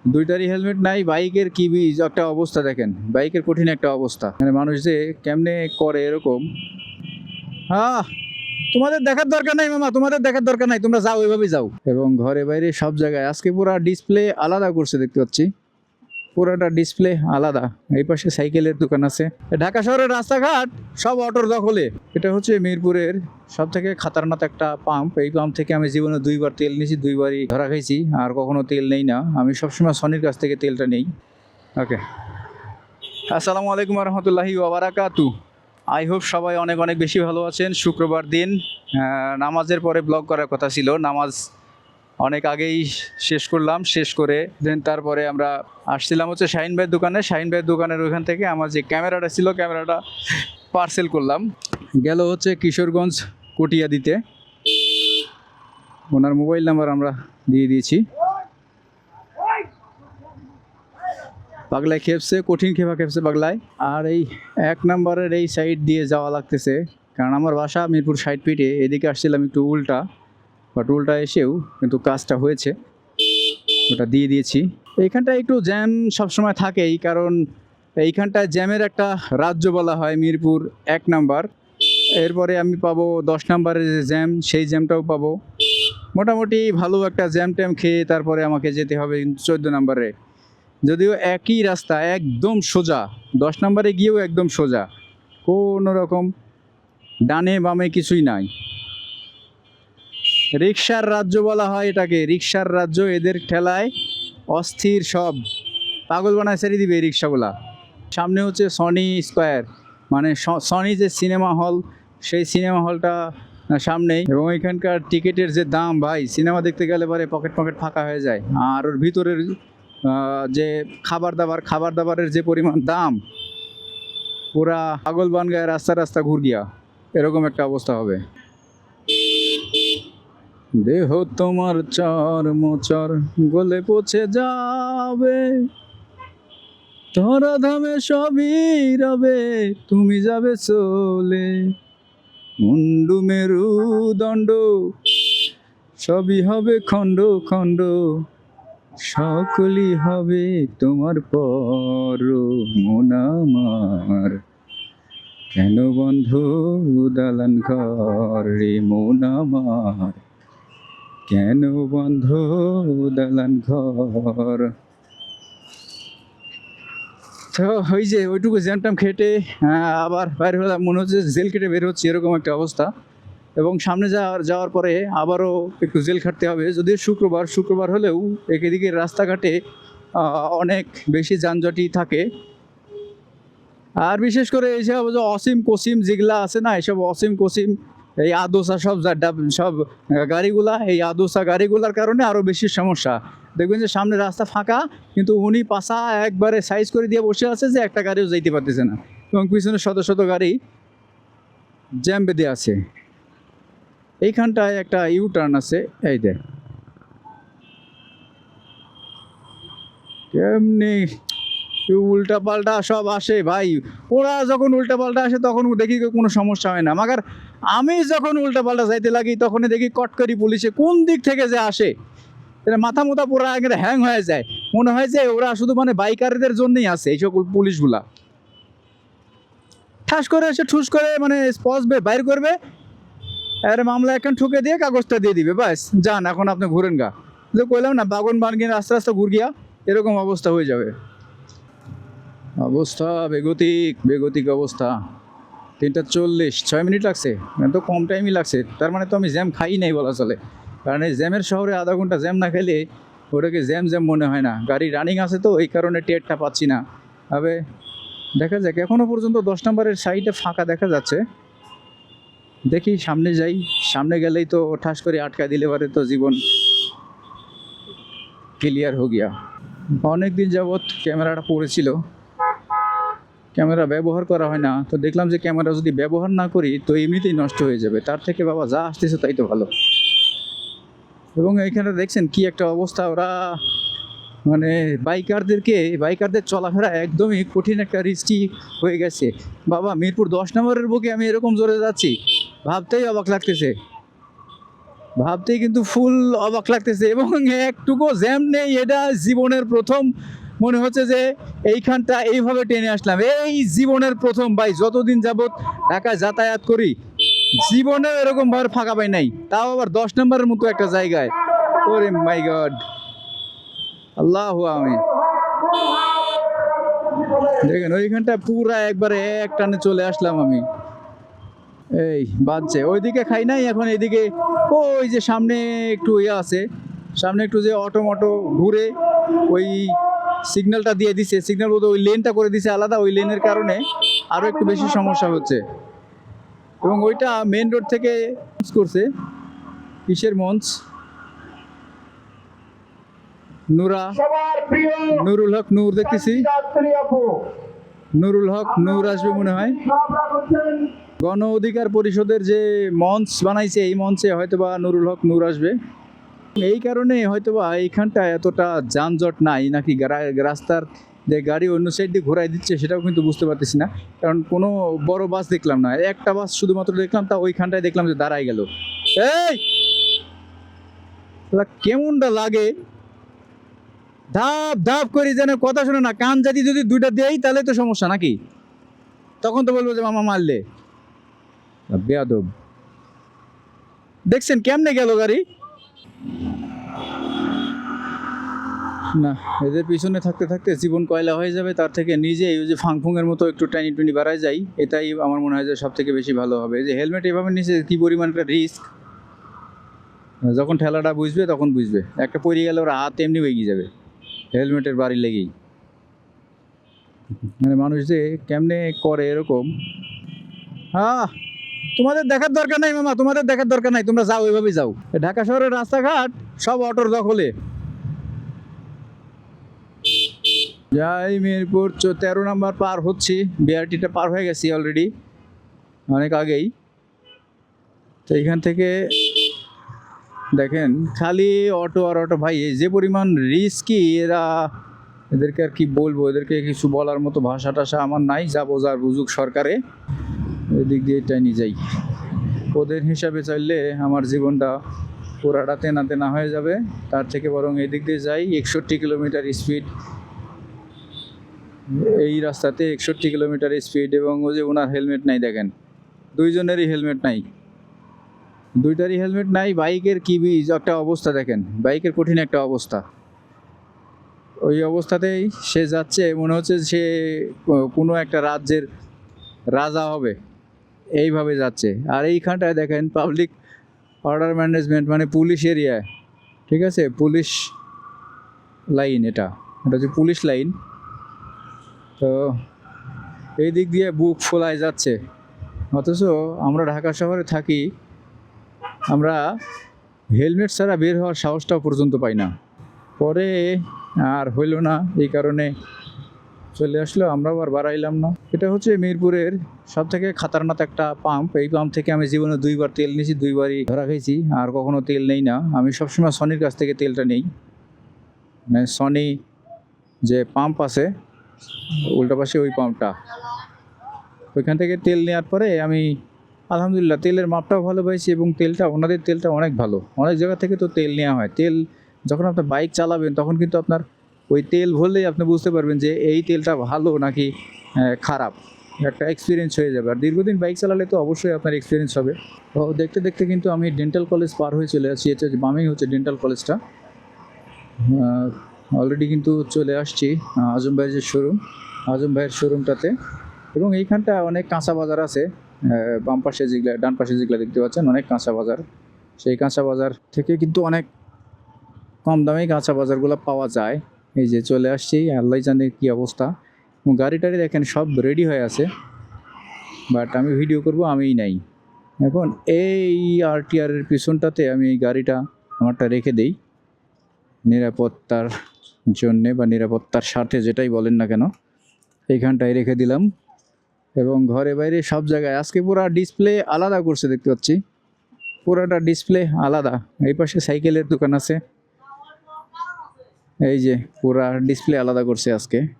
দুইটারই হেলমেট নাই। বাইকের কি একটা অবস্থা দেখেন, বাইকের কঠিন একটা অবস্থা, মানে মানুষ যে কেমনে করে এরকম। আহ তোমাদের দেখার দরকার নাই মামা, তোমাদের দেখার দরকার নাই, তোমরা যাও, এভাবেই যাও। এবং ঘরে বাইরে সব জায়গায় আজকে পুরা ডিসপ্লে আলাদা করছে দেখতে পাচ্ছি, পুরাটা ডিসপ্লে আলাদা। এই পাশে সাইকেলের দোকান আছে। ঢাকা শহরের রাস্তাঘাট সব অটোর দখলে। এটা হচ্ছে মিরপুরের সব থেকে খাতারনাক একটা পাম্প। এই পাম্প থেকে আমি জীবনে দুইবার তেল নিয়েছি, দুইবারই ধরা খাইছি। আর কখনো তেল নেই না, আমি সবসময় সনির কাছ থেকে তেলটা নেই। ওকে, আসসালামু আলাইকুম রহমতুল্লাহি ওয়াবারাকাতু। আই হোপ সবাই অনেক অনেক বেশি ভালো আছেন। শুক্রবার দিন নামাজের পরে ব্লগ করার কথা ছিল, নামাজ অনেক আগেই শেষ করলাম। শেষ করে দেন তারপরে আমরা আসছিলাম হচ্ছে শাহিন ভাইয়ের দোকানে। শাহিন ভাইয়ের দোকানের ওইখান থেকে আমার যে ক্যামেরাটা ছিল, ক্যামেরাটা পার্সেল করলাম। গেল হচ্ছে কিশোরগঞ্জ কটিয়া দিতে। ওনার মোবাইল নাম্বার আমরা দিয়ে দিয়েছি। পাগলায় খেপছে, কঠিন খেপা খেপছে পাগলায়। আর এই 1 নম্বরের এই সাইড দিয়ে যাওয়া লাগতেছে, কারণ আমার বাসা মিরপুর 60 ফিটে। এদিকে আসছিলাম একটু উল্টা, বাট উল্টা এসেও কিন্তু কাজটা হয়েছে, ওটা দিয়ে দিয়েছি। এইখানটায় একটু জ্যাম সবসময় থাকেই, কারণ এইখানটায় জ্যামের একটা রাজ্য বলা হয় মিরপুর 1 নাম্বার। এরপরে আমি পাবো 10 নাম্বারের যে জ্যাম, সেই জ্যামটাও পাবো। মোটামুটি ভালো একটা জ্যাম ট্যাম খেয়ে তারপরে আমাকে যেতে হবে 14 নাম্বারে। যদিও একই রাস্তা, একদম সোজা। 10 নাম্বারে গিয়েও একদম সোজা, কোনো রকম ডানে বামে কিছুই নাই। রিক্সার রাজ্য বলা হয় এটাকে, রিক্সার রাজ্য। এদের ঠেলায় অস্থির সব পাগল বানায় ছেড়ে দিবে এই রিক্সাগুলা। সামনে হচ্ছে সনি স্কোয়ার, মানে সনি যে সিনেমা হল, সেই সিনেমা হলটা সামনেই। এবং এখানকার টিকিটের যে দাম ভাই, সিনেমা দেখতে গেলে পরে পকেট পকেট ফাঁকা হয়ে যায়। আর ওর ভিতরের যে খাবার দাবারের যে পরিমাণ দাম, পুরা পাগল বান গায়ে রাস্তা রাস্তা ঘুর গিয়া এরকম একটা অবস্থা হবে। দেহ তোমার চর মোচর গলে পচে যাবে, ধরা ধামে সবই রবে, তুমি যাবে চলে। মুন্ডু মেরু দণ্ড সবই হবে খণ্ড খণ্ড, সকলই হবে তোমার পর। মন আমার কেন বন্ধ দালান ঘর রে, মন আমার কেন বন্ধ দালান ঘর। তো ওই যে ওইটুকু জ্যামটাম খেটে আবার বাইরে হলাম, মনে হচ্ছে জেল কেটে বের হচ্ছে, এরকম একটা অবস্থা। এবং সামনে যাওয়ার পরে আবারও একটু জেল খাটতে হবে। যদিও শুক্রবার হলেও এদিকে রাস্তাঘাটে অনেক বেশি যানজটই থাকে। আর বিশেষ করে এইসব অসীম কসিম যেগুলা আছে না, এইসব অসীম কসিম এই আদোসা সব গাড়িগুলা, এই আদোসা গাড়িগুলার কারণে আরও বেশি সমস্যা। দেখবেন যে সামনে রাস্তা ফাঁকা, কিন্তু উনি পাশা একবারে সাইজ করে দিয়ে বসে আছে যে একটা গাড়িও যাইতে পারতেছে না, এবং পিছনে শত শত গাড়ি জ্যাম বেঁধে আছে। এইখানটায় একটা ইউ টার্ন আছে, এই দেখ কেমনি উল্টা পাল্টা সব আসে ভাই। ওরা যখন উল্টা পাল্টা আসে তখন দেখি কোনো সমস্যা হয় না, মাগার আমি যখন উল্টা পাল্টা যাইতে লাগি তখনই দেখি কটকরি পুলিশে কোন দিক থেকে যে আসে, এটা মাথা মুথা পুরো একবারে হ্যাং হয়ে যায়। মনে হয় যে ওরা শুধু মানে বাইকারদের জন্যই আছে এই সকল পুলিশগুলা। ঠাস করে এসে ঠুস করে মানে স্পজ বাইর করবে, এর মামলা এখন ঠুকে দিয়ে কাগজটা দিয়ে দিবে, ব্যাস যান এখন আপনি ঘুরেন গা। যে কইলাম না বাগন বানগিয়ে আস্তে আস্তে ঘুর গিয়া এরকম অবস্থা হয়ে যাবে। অবস্থা বেগতিক অবস্থা। 3:40, 6 মিনিট লাগছে, তো কম টাইমই লাগছে। তার মানে তো আমি জ্যাম খাই নাই বলা চলে, কারণ এই জ্যামের শহরে আধা ঘন্টা জ্যাম না খেলে ওটাকে জ্যাম মনে হয় না। গাড়ি রানিং আছে তো এই কারণে টেরটা পাচ্ছি না। তবে দেখা যাক, এখনও পর্যন্ত 10 নম্বরের সাইডে ফাঁকা দেখা যাচ্ছে। দেখি সামনে যাই, সামনে গেলেই তো ঠাস করে আটকা দিলে পারে তো জীবন ক্লিয়ার হয়ে গিয়া। অনেক দিন যাবৎ ক্যামেরাটা পড়েছিল, ক্যামেরা ব্যবহার করা হয় না, তো দেখলাম যে ক্যামেরা যদি ব্যবহার না করি তো এমনিতেই নষ্ট হয়ে যাবে, তার থেকে বাবা যা আসতেছে তাই তো ভালো। এবং এইখানে দেখছেন কি একটা অবস্থা, ওরা মানে বাইকারদের চলাফেরা একদমই কঠিন একটা রিস্কি হয়ে গেছে বাবা। মিরপুর 10 নম্বরের বুকে আমি এরকম জোরে যাচ্ছি, ভাবতেই অবাক লাগতেছে। ভাবতেই কিন্তু ফুল অবাক লাগতেছে এবং একটুকু জ্যাম নেই। এটা জীবনের প্রথম মনে হচ্ছে যে এইখানটা এইভাবে টেনে আসলাম, এই জীবনের প্রথম ভাই। যতদিন যাবত ঢাকায় যাতায়াত করি জীবনেও এরকম ভাবে ফাঁকা পাই নাই, তাও আবার 10 নম্বরের মতো একটা জায়গায়। ওরে মাই গড, আল্লাহু আমিন। দেখেন ওইখানটা পুরা একবারে এক টানে চলে আসলাম আমি। এই বাজছে, ওইদিকে খাই নাই, এখন এইদিকে ওই যে সামনে একটু ইয়ে আছে, সামনে একটু যে অটো মটো ঘুরে ওই সিগন্যালটা দিয়ে দিছে, সিগন্যাল বলতে ওই লেনটা করে দিছে আলাদা, ওই লেনের কারণে আরো একটু বেশি সমস্যা হচ্ছে। এবং ওইটা মেন রোড থেকে করছে কিসের মঞ্চ, নূরা, নুরুল হক নূর দেখতেছি, নুরুল হক নূর আসবে মনে হয়। গণ অধিকার পরিষদের যে মঞ্চ বানাইছে এই মঞ্চে হয়তোবা নুরুল হক নূর আসবে। এই কারণে হয়তোবা এইখানটা এতটা যানজট নাই, নাকি রাস্তার যে গাড়ি অন্য সাইড দিয়ে ঘোরাই দিচ্ছে সেটাও কিন্তু বুঝতে পারতেছি না। কারণ কোনো বড় বাস দেখলাম না, একটা বাস শুধুমাত্র দেখলাম, তা ওইখানটায় দেখলাম যে দাঁড়াই গেল। এই কেমনটা লাগে, ধাপ ধাপ করি যেন কথা শোনে না। কান জাতি যদি দুইটা দেই তাহলে তো সমস্যা নাকি, তখন তো বলবো যে মামা মারলে। বেয়াদব, দেখছেন কেমনে গেল গাড়ি। না, এদের পিছনে থাকতে থাকতে জীবন কয়লা হয়ে যাবে, তার থেকে নিজেই ওই যে ফাংফুংয়ের মতো একটু টাইনি টুনি বাড়ায় যাই, এটাই আমার মনে হয় যে সব থেকে বেশি ভালো হবে। যে হেলমেট এভাবে নিচে কী পরিমাণ একটা রিস্ক, যখন ঠেলাটা বুঝবে তখন বুঝবে। একটা পড়ে গেলে ওরা হাত এমনি বেগিয়ে যাবে হেলমেটের বাড়ি লেগেই। মানে মানুষ যে কেমনে করে এরকম। হ্যাঁ, তোমাদের দেখার দরকার নাই মামা, তোমাদের দেখার দরকার নাই, তোমরা যাও ওইভাবে যাও। ঢাকা শহরের রাস্তাঘাট সব অটোর দখলে। যাই মিরপুর 13 নম্বর পার হচ্ছি, বিআরটিটা পার হয়ে গেছি অলরেডি অনেক আগেই। তো এইখান থেকে দেখেন খালি অটো আর অটো ভাই, যে পরিমাণ রিস্কি এরা, এদেরকে আর কি বলবো, এদেরকে কিছু বলার মতো ভাষা টাষা আমার নাই। যা বোঝার বুঝুক সরকারে, এদিক দিয়ে এটাই নিয়ে যাই। ওদের হিসাবে চাইলে আমার জীবনটা পুরাটা তেনা তেনা হয়ে যাবে, তার থেকে বরং এদিক দিয়ে যাই। 61 কিলোমিটার স্পিড এই রাস্তাতে, 61 কিলোমিটার স্পিড। এবং ওই যে ওনার হেলমেট নাই, দেখেন দুইজনেরই হেলমেট নাই, দুইটারই হেলমেট নাই। বাইকের কি একটা অবস্থা দেখেন, বাইকের কঠিন একটা অবস্থা। ওই অবস্থাতেই সে যাচ্ছে, মনে হচ্ছে সে কোনো একটা রাজ্যের রাজা হবে, এইভাবে যাচ্ছে। আর এইখানটায় দেখেন পাবলিক অর্ডার ম্যানেজমেন্ট, মানে পুলিশ এরিয়া, ঠিক আছে, পুলিশ লাইন, এটা হচ্ছে পুলিশ লাইন। তো এই দিক দিয়ে বুক ফোলায় যাচ্ছে, অথচ আমরা ঢাকা শহরে থাকি, আমরা হেলমেট ছাড়া বের হওয়ার সাহসটাও পর্যন্ত পাই না। পরে আর হইল না, এই কারণে চলে আসলো, আমরাও আর বাড়াইলাম না। এটা হচ্ছে মিরপুরের সব থেকে খাতারনাক একটা পাম্প। এই পাম্প থেকে আমি জীবনে 2বার তেল নিয়েছি, 2বারই ধরা খেয়েছি। আর কখনো তেল নেই না, আমি সবসময় সনির কাছ থেকে তেলটা নেই। মানে সনি যে পাম্প আছে উল্টা পাশে, ওই পাম্পটা, ওইখান থেকে তেল নেওয়ার পরে আমি আলহামদুলিল্লাহ তেলের মাপটাও ভালো পাইছি। এবং তেলটা, ওনাদের তেলটা অনেক ভালো। অনেক জায়গা থেকে তো তেল নেওয়া হয়, তেল যখন আপনার বাইক চালাবেন তখন কিন্তু আপনার ওই তেল ভরলেই আপনি বুঝতে পারবেন যে এই তেলটা ভালো নাকি খারাপ, একটা এক্সপিরিয়েন্স হয়ে যাবে। আর দীর্ঘদিন বাইক চালালে তো অবশ্যই আপনার এক্সপিরিয়েন্স হবে। তো দেখতে দেখতে কিন্তু আমি ডেন্টাল কলেজ পার হয়ে চলে আসছি। এটা বামেই হচ্ছে ডেন্টাল কলেজটা। অলরেডি কিন্তু চলে আসছি আজম ভাইয়ের যে শোরুম, আজম ভাইয়ের শোরুমটাতে। এবং এইখানটা অনেক কাঁচা বাজার আছে, বাম পাশে যেগুলো, ডান পাশে যেগুলো দেখতে পাচ্ছেন, অনেক কাঁচা বাজার। সেই কাঁচা বাজার থেকে কিন্তু অনেক কম দামেই কাঁচা বাজারগুলো পাওয়া যায়। এই যে চলে আসছি, আল্লাহ জানে কী অবস্থা। এবং গাড়ি টাড়ি দেখেন সব রেডি হয়ে আছে, বাট আমি ভিডিও করব আমিই নাই। এখন এই আরটিআরের পিছনটাতে আমি এই গাড়িটা আমারটা রেখে দেই নিরাপত্তার জন্যে, বা নিরাপত্তার স্বার্থে, যেটাই বলেন না কেন, এইখানটায় রেখে দিলাম। এবং ঘরে বাইরে সব জায়গায় আজকে পুরা ডিসপ্লে আলাদা করছে, দেখতে পাচ্ছি পুরাটা ডিসপ্লে আলাদা। এই পাশে সাইকেলের দোকান আছে, এই যে পুরা ডিসপ্লে আলাদা করছে আজকে।